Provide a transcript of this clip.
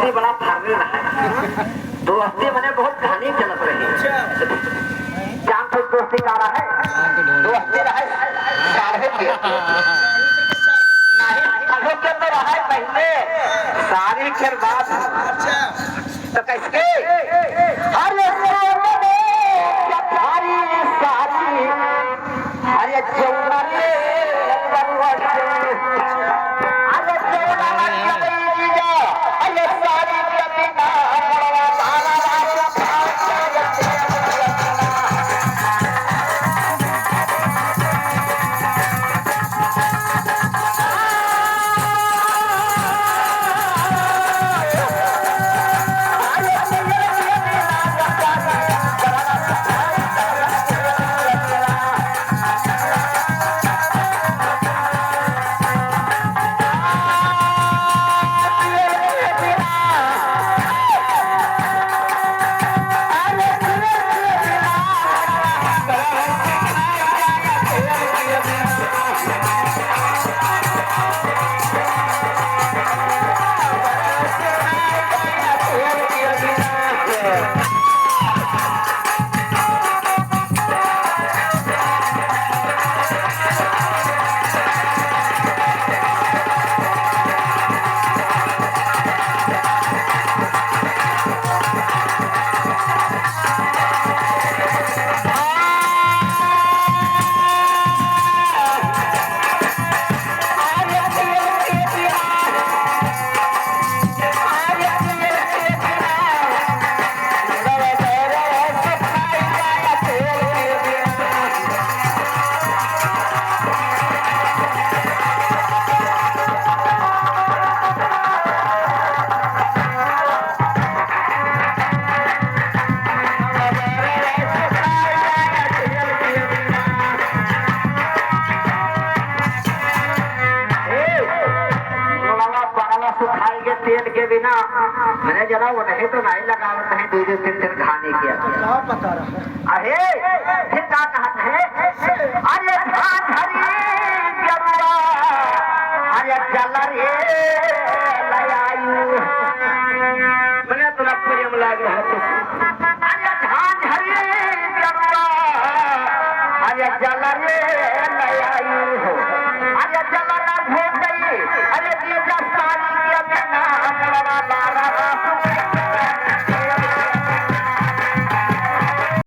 दोस्ती बड़ा फारने रहा है। दोस्ती मैंने बहुत कहानी चलत रही। जान तो दोस्ती का रहा है, दोस्ती रहा है सारे के नहीं अभी के अंदर रहा है पहले सारी के बाद तो कैसे अरे अरे जौनरे अरे अरे सारी कबिना तेल के बिना मैंने जरा वो नहीं तो नहीं लगावत नहीं दूध तीन खाने की पता रहा अरे फिर क्या कहते हैं अरे धान हरी जरुआ अरे जल रे लयायु मैंने तो प्रेम लाग रहा अरे धान हरी जरुआ अरे जल रे लयायु